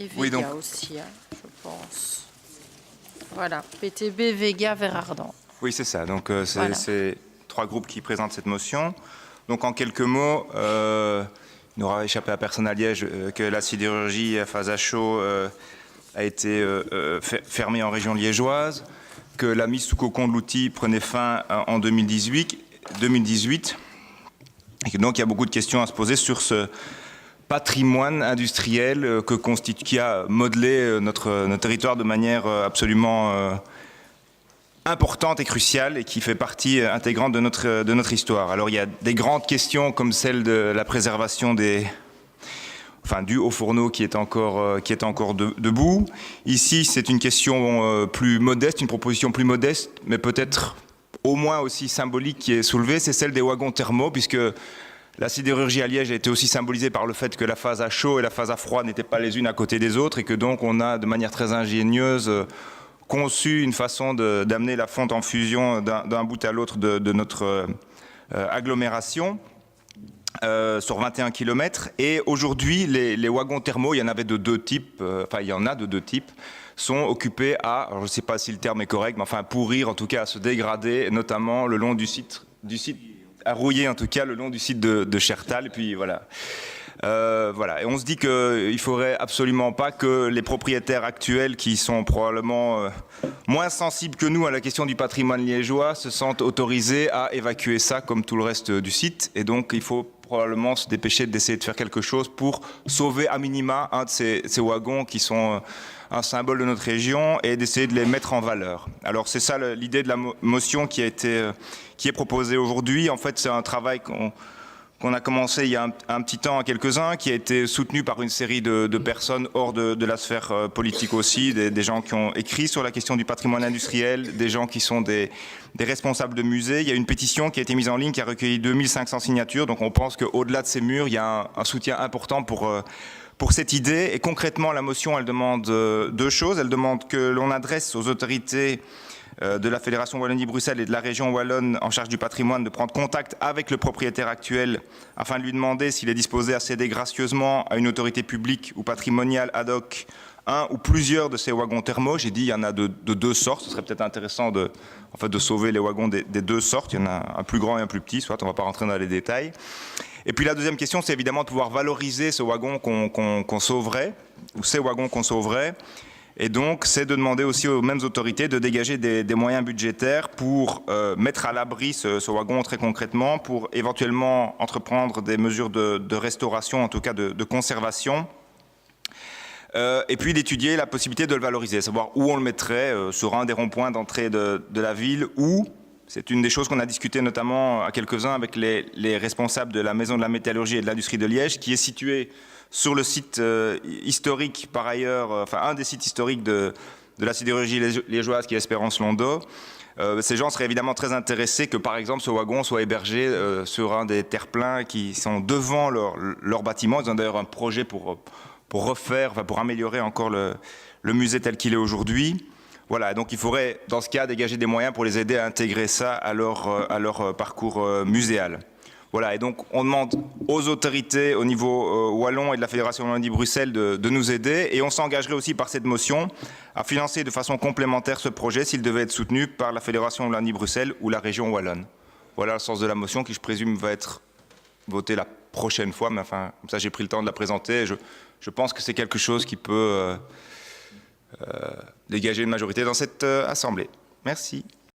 Et Vega Oui, donc, aussi, hein, je pense. Voilà, PTB, Vega, Vert-Ardent. oui, c'est ça. Donc, Voilà. c'est 3 groupes qui présentent cette motion. Donc, en quelques mots, il n'aura échappé à personne à Liège que la sidérurgie à phase à chaud a été fermée en région liégeoise, que la mise sous cocon de l'outil prenait fin en 2018, et que donc il y a beaucoup de questions à se poser sur ce patrimoine industriel qui a modelé notre territoire de manière absolument importante et cruciale et qui fait partie intégrante de notre histoire. Alors il y a des grandes questions comme celle de la préservation du haut fourneau qui est encore debout. Ici, c'est une question plus modeste, une proposition plus modeste, mais peut-être au moins aussi symbolique qui est soulevée, c'est celle des wagons thermaux, puisque la sidérurgie à Liège a été aussi symbolisée par le fait que la phase à chaud et la phase à froid n'étaient pas les unes à côté des autres, et que donc on a de manière très ingénieuse conçu une façon d'amener la fonte en fusion d'un bout à l'autre de notre agglomération. Sur 21 km. Et aujourd'hui, les wagons thermaux, il y en avait de deux types, il y en a de deux types, sont occupés à, alors je ne sais pas si le terme est correct, mais enfin à pourrir, en tout cas à se dégrader, notamment le long du site à rouiller en tout cas le long du site de Chertal. Et puis voilà. Et on se dit qu'il ne faudrait absolument pas que les propriétaires actuels, qui sont probablement moins sensibles que nous à la question du patrimoine liégeois, se sentent autorisés à évacuer ça comme tout le reste du site. Et donc il faut probablement se dépêcher d'essayer de faire quelque chose pour sauver à minima un de ces wagons qui sont un symbole de notre région et d'essayer de les mettre en valeur. Alors c'est ça l'idée de la motion qui est proposée aujourd'hui. En fait, c'est un travail qu'on a commencé il y a un petit temps à quelques-uns, qui a été soutenu par une série de personnes hors de la sphère politique aussi, des gens qui ont écrit sur la question du patrimoine industriel, des gens qui sont des responsables de musées. Il y a une pétition qui a été mise en ligne, qui a recueilli 2500 signatures, donc on pense qu'au-delà de ces murs, il y a un soutien important pour cette idée. Et concrètement, la motion, elle demande deux choses. Elle demande que l'on adresse aux autorités de la Fédération Wallonie-Bruxelles et de la région wallonne en charge du patrimoine de prendre contact avec le propriétaire actuel afin de lui demander s'il est disposé à céder gracieusement à une autorité publique ou patrimoniale ad hoc un ou plusieurs de ces wagons thermaux. J'ai dit il y en a de deux sortes. Ce serait peut-être intéressant de sauver les wagons des deux sortes. Il y en a un plus grand et un plus petit, soit on ne va pas rentrer dans les détails. Et puis la deuxième question, c'est évidemment de pouvoir valoriser ce wagon qu'on sauverait, ou ces wagons qu'on sauverait. Et donc, c'est de demander aussi aux mêmes autorités de dégager des moyens budgétaires pour mettre à l'abri ce wagon très concrètement, pour éventuellement entreprendre des mesures de restauration, en tout cas de conservation, et puis d'étudier la possibilité de le valoriser, savoir où on le mettrait, sur un des ronds-points d'entrée de la ville, ou, c'est une des choses qu'on a discuté notamment à quelques-uns avec les responsables de la Maison de la Métallurgie et de l'Industrie de Liège, qui est située sur le site historique, par ailleurs, un des sites historiques de la sidérurgie liégeoise, qui est Espérance-Londeau. Ces gens seraient évidemment très intéressés que, par exemple, ce wagon soit hébergé sur un des terre-pleins qui sont devant leur bâtiment. Ils ont d'ailleurs un projet pour refaire, pour améliorer encore le musée tel qu'il est aujourd'hui. Voilà, donc il faudrait, dans ce cas, dégager des moyens pour les aider à intégrer ça à leur parcours muséal. Voilà, et donc on demande aux autorités au niveau wallon et de la Fédération Wallonie-Bruxelles de nous aider, et on s'engagerait aussi par cette motion à financer de façon complémentaire ce projet s'il devait être soutenu par la Fédération Wallonie-Bruxelles ou la région wallonne. Voilà le sens de la motion qui, je présume, va être votée la prochaine fois, mais enfin, comme ça j'ai pris le temps de la présenter. Je pense que c'est quelque chose qui peut dégager une majorité dans cette assemblée. Merci.